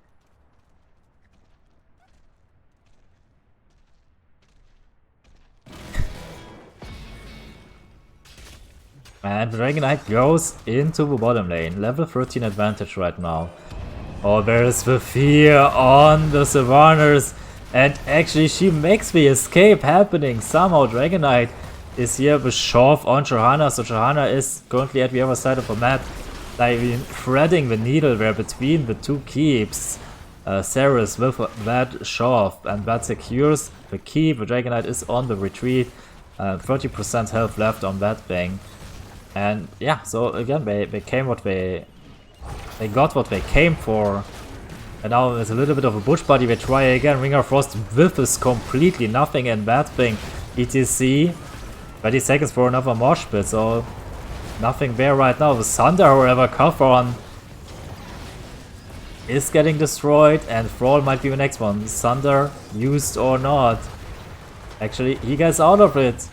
A: And Dragon Knight goes into the bottom lane. Level 13 advantage right now. Oh, there's the Fear on the Sylvaners. And actually, she makes the escape happening. Somehow, Dragon Knight is here with Shove on Johanna. So Johanna is currently at the other side of the map, like threading the needle there between the 2 keeps. Ceres with that Shove, and that secures the keep. The Dragon Knight is on the retreat. 30% health left on that thing. And yeah, so again, they got what they came for. And now there's a little bit of a bush buddy. They try again. Ring of Frost whiffs completely nothing in that thing. ETC. 30 seconds for another Mosh Pit, so nothing there right now. The Sunder, however, Kofron is getting destroyed, and Thrall might be the next one. Sunder used or not. Actually, he gets out of it.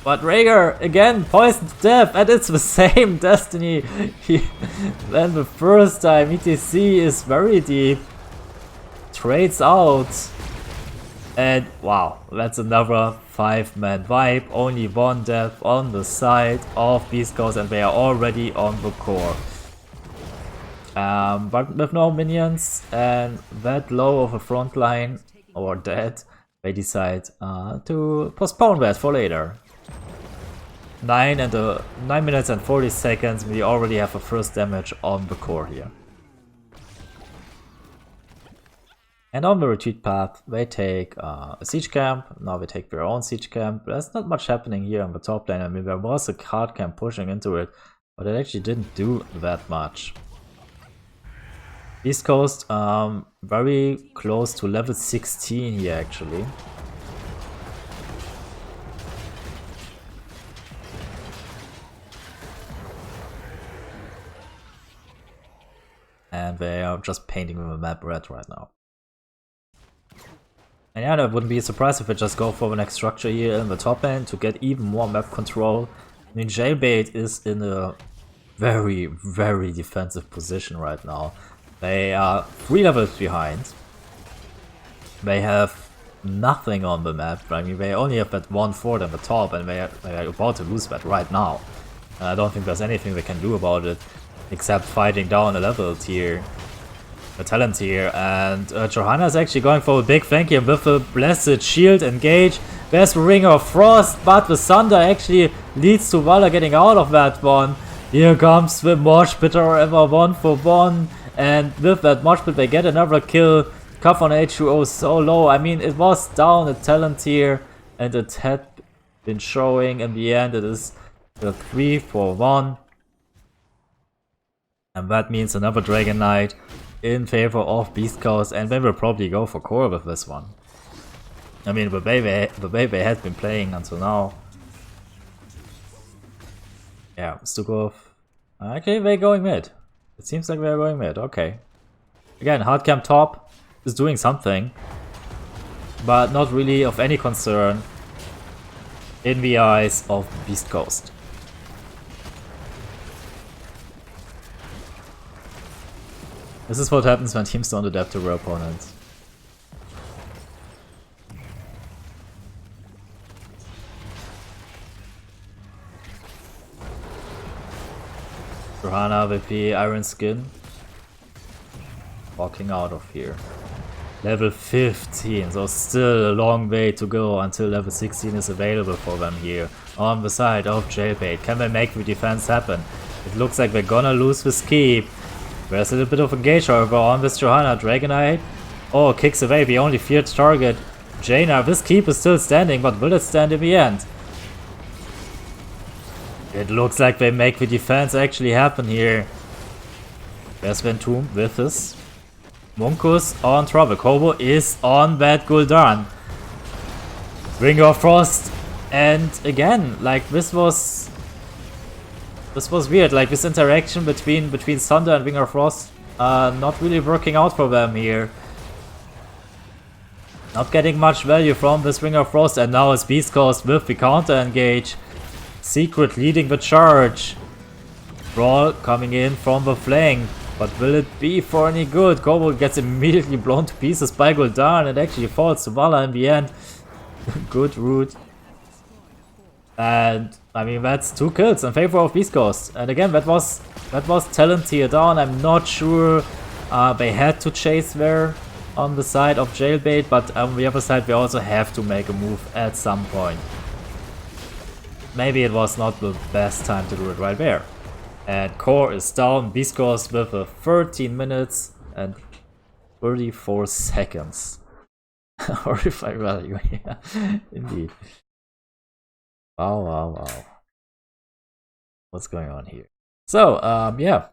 A: But Rhaegar, again, poisoned to death, and it's the same destiny than the first time. ETC is very deep. Trades out. And wow, that's another 5-man wipe. Only 1 death on the side of Beast Coast, and they are already on the core. But with no minions and that low of a front line, or dead, they decide to postpone that for later. 9 minutes and 40 seconds, we already have a first damage on the core here. And on the retreat path, they take a siege camp. Now they take their own siege camp. There's not much happening here on the top lane. I mean, there was a card camp pushing into it, but it actually didn't do that much. East Coast, very close to level 16 here actually. And they are just painting the map red right now. And yeah, that wouldn't be a surprise if we just go for the next structure here in the top lane to get even more map control. I mean, Jailbait is in a very, very defensive position right now. They are 3 levels behind. They have nothing on the map. I mean, they only have that 1 fort at the top, and they are about to lose that right now. And I don't think there's anything they can do about it, except fighting down a level tier. A talent tier, and Johanna is actually going for a big flank here with a Blessed Shield engage, There's Ring of Frost, but the Thunder actually leads to Valor getting out of that one. Here comes the Mosh Pit or ever 1-for-1. And with that Mosh Pit they get another kill. Cuff on H2O so low. I mean, it was down a talent here and it had been showing. In the end it is the 3-for-1. And that means another Dragon Knight in favor of Beast Coast, and they will probably go for core with this one. I mean, the way they had been playing until now. Yeah, Stukov. Okay, they're going mid. It seems like they're going mid, okay. Again, Hardcam top is doing something, but not really of any concern in the eyes of Beast Coast. This is what happens when teams don't adapt to their opponents. Johanna with the Iron Skin. Walking out of here. Level 15, so still a long way to go until level 16 is available for them here. On the side of Jailbait. Can they make the defense happen? It looks like they're gonna lose this keep. There's a little bit of engage however on this Johanna. Dragonite. Oh, kicks away the only feared target. Jaina, this keep is still standing, but will it stand in the end? It looks like they make the defense actually happen here. There's Ventoom with this. Munkus on trouble. Kobo is on that Gul'dan. Ring of Frost. And again, like this was weird, like this interaction between Thunder and Ring of Frost not really working out for them here. Not getting much value from this Ring of Frost, and now it's Beast Coast with the counter engage. Secret leading the charge. Brawl coming in from the flank, but will it be for any good? Kobo gets immediately blown to pieces by Gul'dan and actually falls to Vala in the end. Good route. And I mean, that's 2 kills in favor of Beast Coast. And again, that was talent tier down. I'm not sure they had to chase there on the side of Jailbait, but on the other side they also have to make a move at some point. Maybe it was not the best time to do it right there. And core is down. Beast Coast with a 13 minutes and 34 seconds. Horrifying value, yeah, indeed. Wow. What's going on here? So, yeah.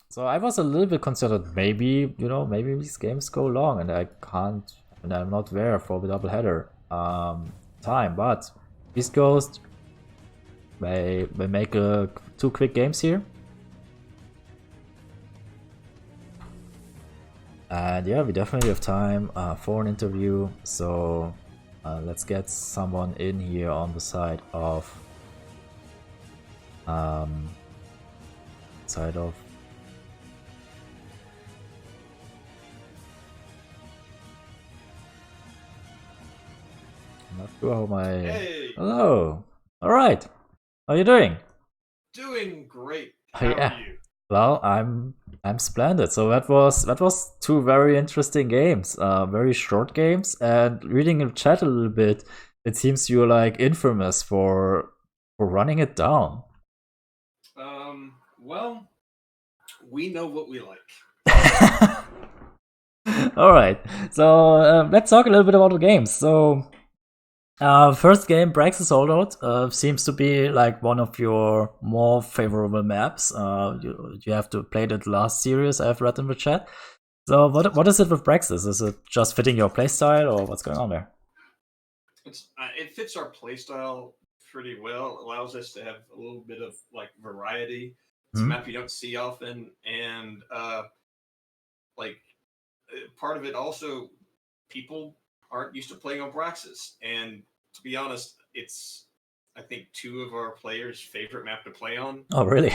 A: So I was a little bit concerned that maybe, maybe these games go long and I'm not there for the double header time, but Beast Coast, they make 2 quick games here. And yeah, we definitely have time for an interview, so let's get someone in here on the side of I'm not sure how my...
B: Hey!
A: Hello! Alright! How are you doing?
B: Doing great. How are you?
A: Well, I'm splendid. So that was 2 very interesting games, very short games. And reading the chat a little bit, it seems you're like infamous for running it down.
B: Well, we know what we like.
A: All right. So let's talk a little bit about the games. So. First game, Braxis Holdout, seems to be like one of your more favorable maps. You have to play the last series, I've read in the chat. So what is it with Braxis? Is it just fitting your playstyle, or what's going on there?
B: It fits our playstyle pretty well. It allows us to have a little bit of like variety. It's a map you don't see often, and part of it also, people aren't used to playing on Braxis, and to be honest, it's I think 2 of our players' favorite map to play on.
A: Oh, really?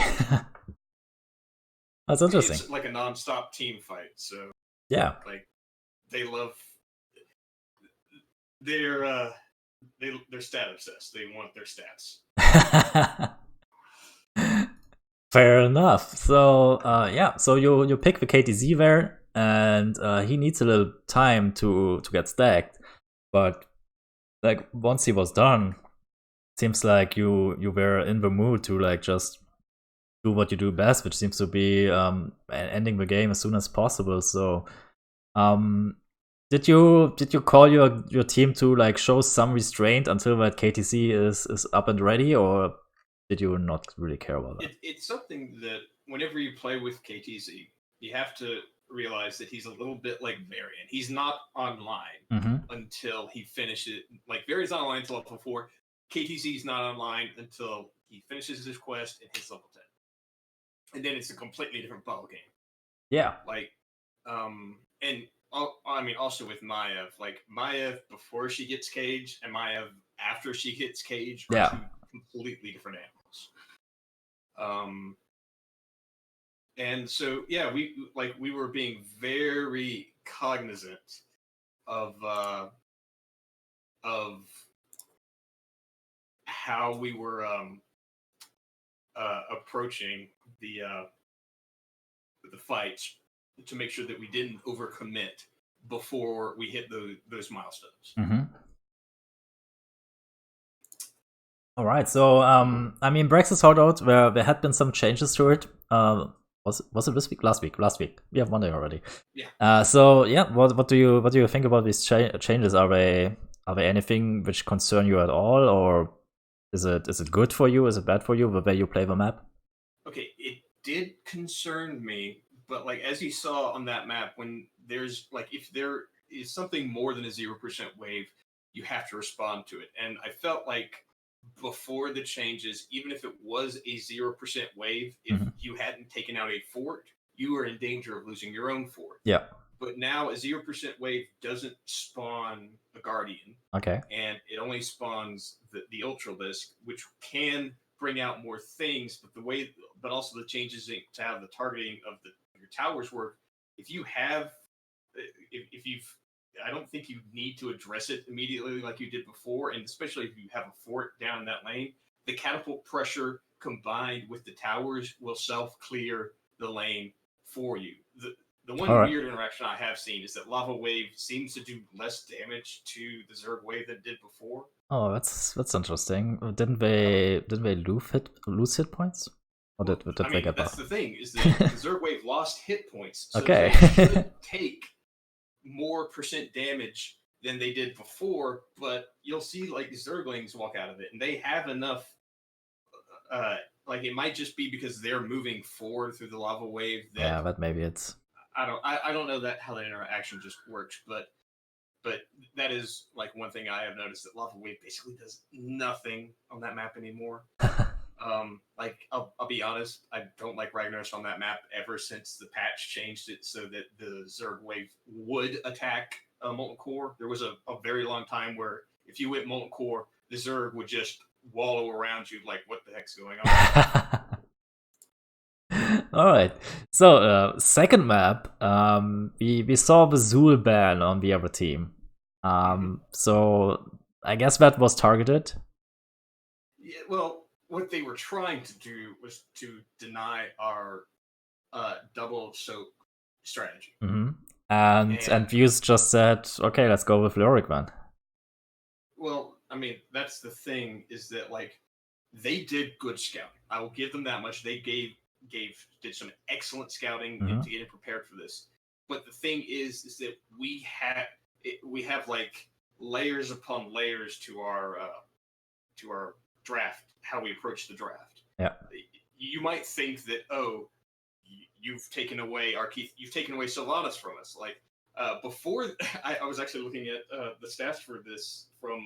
A: That's interesting.
B: It's like a non-stop team fight, so
A: yeah,
B: like they love. They're stat obsessed. They want their stats.
A: Fair enough. So yeah, so you pick the KTZ there, and he needs a little time to get stacked, but like once he was done, seems like you were in the mood to like just do what you do best, which seems to be ending the game as soon as possible. So, did you call your team to like show some restraint until that KTC is up and ready, or did you not really care about that?
B: It's something that whenever you play with KTZ, you have to realize that he's a little bit like Varian. He's not online until he finishes. Like Varian's not online until level 4. KTZ's not online until he finishes his quest and hits level 10. And then it's a completely different ball game.
A: Yeah.
B: Like, and I mean, also with Maev, like Maev before she gets cage and Maev after she hits cage are
A: Yeah.
B: two completely different animals. And so yeah, we were being very cognizant of how we were approaching the fights to make sure that we didn't overcommit before we hit those milestones.
A: All right, so I mean, Brexit Holdout, there had been some changes to it. Was it this week? Last week. We have Monday already.
B: Yeah.
A: So yeah, what do you think about these changes? Are they anything which concern you at all, or is it good for you? Is it bad for you the way you play the map?
B: Okay, it did concern me, but like as you saw on that map, when there's like if there is something more than a 0% wave, you have to respond to it. And I felt like before the changes, even if it was a 0% wave, if you hadn't taken out a fort, you were in danger of losing your own fort.
A: Yeah.
B: But now a 0% wave doesn't spawn a guardian.
A: Okay.
B: And it only spawns the Ultralisk, which can bring out more things, but also the changes to how the targeting of your towers work. If you've I don't think you need to address it immediately like you did before, and especially if you have a fort down in that lane, the catapult pressure combined with the towers will self-clear the lane for you. The one weird interaction I have seen is that Lava Wave seems to do less damage to the Zerg Wave than it did before.
A: Oh, that's interesting. Didn't they lose hit points? Or did they get
B: that's
A: buffed?
B: the thing, is that the Zerg Wave lost hit points, so
A: okay.
B: they should take more percent damage than they did before, but you'll see like Zerglings walk out of it, and they have enough. Like it might just be because they're moving forward through the lava wave.
A: Yeah, but maybe it's.
B: I don't know how that interaction just works, but that is like one thing I have noticed, that lava wave basically does nothing on that map anymore. Like I'll be honest, I don't like Ragnaros on that map ever since the patch changed it so that the Zerg wave would attack Molten Core. There was a very long time where if you went Molten Core, the Zerg would just wallow around you like, what the heck's going
A: on? All right. So second map, we saw the Zul ban on the other team. So I guess that was targeted.
B: Yeah, well, what they were trying to do was to deny our double soak strategy.
A: And Views just said, okay, let's go with Lyric Man.
B: Well, I mean, that's the thing, is that like they did good scouting. I will give them that much. They did some excellent scouting to get prepared for this. But the thing is that we have like layers upon layers to our draft, how we approach the draft.
A: Yeah.
B: You might think that, oh, you've taken away Keith, you've taken away Sylvanas from us. Like before, I was actually looking at the stats for this from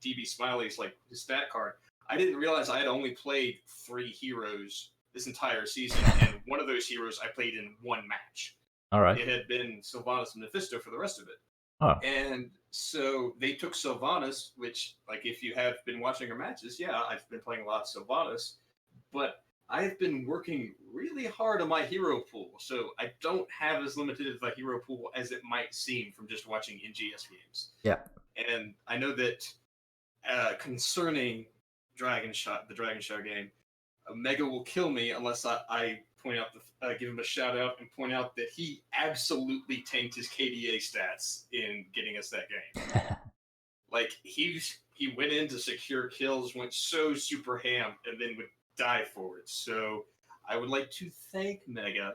B: DB Smiley's like his stat card. I didn't realize I had only played 3 heroes this entire season, and one of those heroes I played in one match.
A: All right.
B: It had been Sylvanas and Mephisto for the rest of it.
A: Oh.
B: And so they took Sylvanas, which, like, if you have been watching our matches, yeah, I've been playing a lot of Sylvanas, but I've been working really hard on my hero pool, so I don't have as limited of a hero pool as it might seem from just watching NGS games.
A: Yeah.
B: And I know that concerning the Dragon Shot game, Mega will kill me unless I point out give him a shout out and point out that he absolutely tanked his KDA stats in getting us that game. Like he went in to secure kills, went so super ham, and then would die for it. So I would like to thank Mega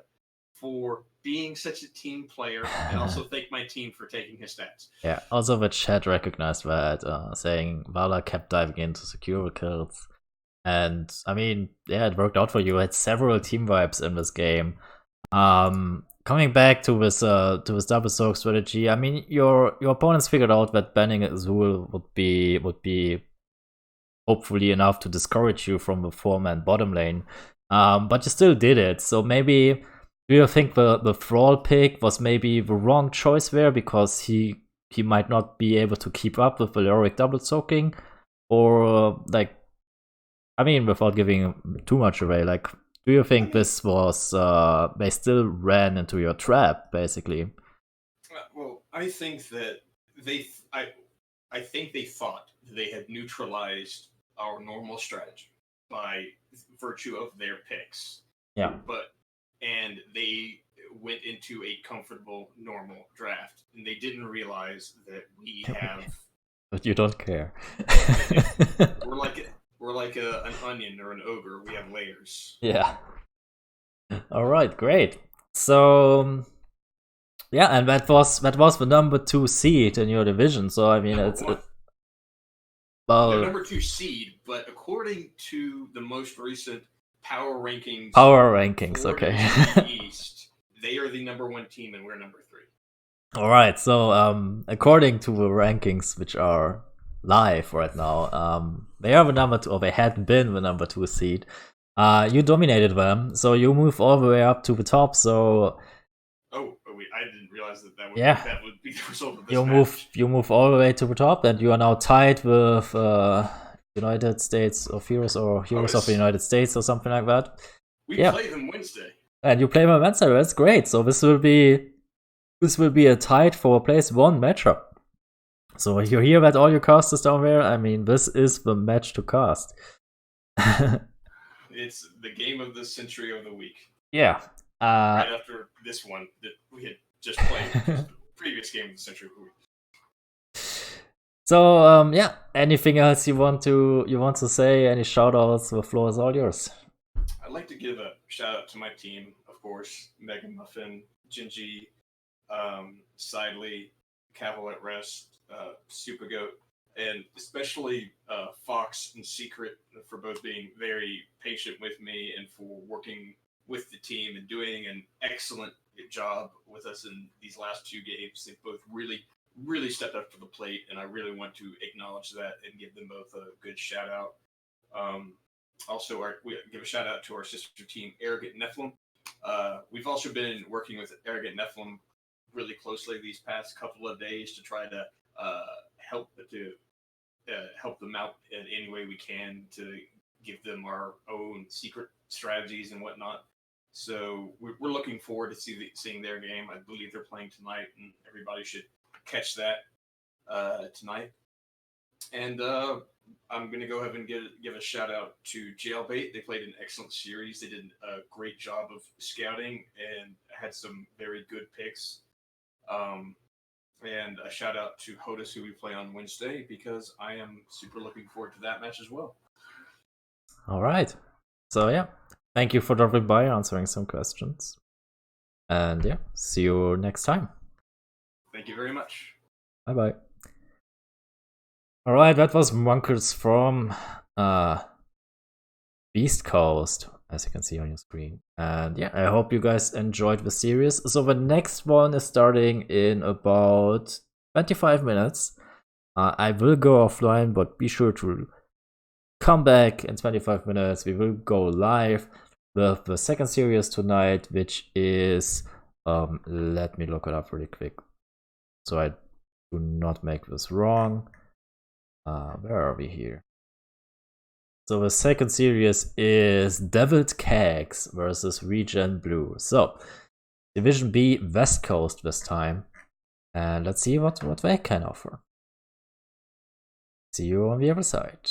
B: for being such a team player, and also thank my team for taking his stats.
A: Yeah, also the chat recognized that, saying Vala kept diving in to secure kills. And I mean, yeah, it worked out for you. You had several team vibes in this game. Coming back to this double soak strategy, I mean, your opponents figured out that banning Azul would be hopefully enough to discourage you from the 4-man bottom lane. But you still did it. So maybe, do you think the Thrall pick was maybe the wrong choice there because he might not be able to keep up with the Lyric double soaking? Or like, I mean, without giving too much away, like, do you think this was, they still ran into your trap, basically?
B: Well, I think that I think they thought they had neutralized our normal strategy by virtue of their picks.
A: Yeah.
B: And they went into a comfortable normal draft, and they didn't realize that we have.
A: But you don't care.
B: We're like an onion or an ogre. We have layers.
A: Yeah. All right, great. So yeah, and that was the number 2 seed in your division. So I mean,
B: They're number 2 seed, but according to the most recent power rankings,
A: okay.
B: East, they are the number 1 team, and we're number 3.
A: All right, so according to the rankings, which are live right now, they are the number 2, or they had been the number 2 seed. You dominated them, so you move all the way up to the top. So,
B: I didn't realize that would be the result of this
A: match. You move all the way to the top, and you are now tied with United States of Heroes or Heroes of the United States or something like that.
B: We play them Wednesday,
A: and you play them Wednesday. That's great. So this will be a tied for place 1 matchup. So you hear that, all your casters down there? I mean, this is the match to cast.
B: It's the game of the century of the week.
A: Yeah.
B: Right after this one that we had just played, the previous game of the century of the week.
A: So yeah, anything else you want to say? Any shout outs? The floor is all yours.
B: I'd like to give a shout out to my team, of course, Mega Muffin, Jinji, Sidley, Cavalry at Rest, Super Goat, and especially Fox and Secret for both being very patient with me and for working with the team and doing an excellent job with us in these last 2 games. They've both really stepped up to the plate, and I really want to acknowledge that and give them both a good shout out. Also, we give a shout out to our sister team, Arrogant Nephilim. We've also been working with Arrogant Nephilim really closely these past couple of days to try to help them out in any way we can to give them our own secret strategies and whatnot. So we're looking forward to seeing their game. I believe they're playing tonight, and everybody should catch that tonight. And I'm going to go ahead and give a shout out to Jailbait. They played an excellent series. They did a great job of scouting and had some very good picks. And a shout out to Hodis, who we play on Wednesday, because I am super looking forward to that match as well.
A: All right. So yeah, thank you for dropping by, answering some questions. And yeah, see you next time.
B: Thank you very much.
A: Bye-bye. All right, that was Monkers from Beast Coast, as you can see on your screen. And yeah, I hope you guys enjoyed the series. So the next one is starting in about 25 minutes. I will go offline, but be sure to come back in 25 minutes. We will go live with the second series tonight, which is, let me look it up really quick so I do not make this wrong. Where are we here? So the second series is Deviled Kegs versus Regen Blue. So Division B West Coast this time. And let's see what they can offer. See you on the other side.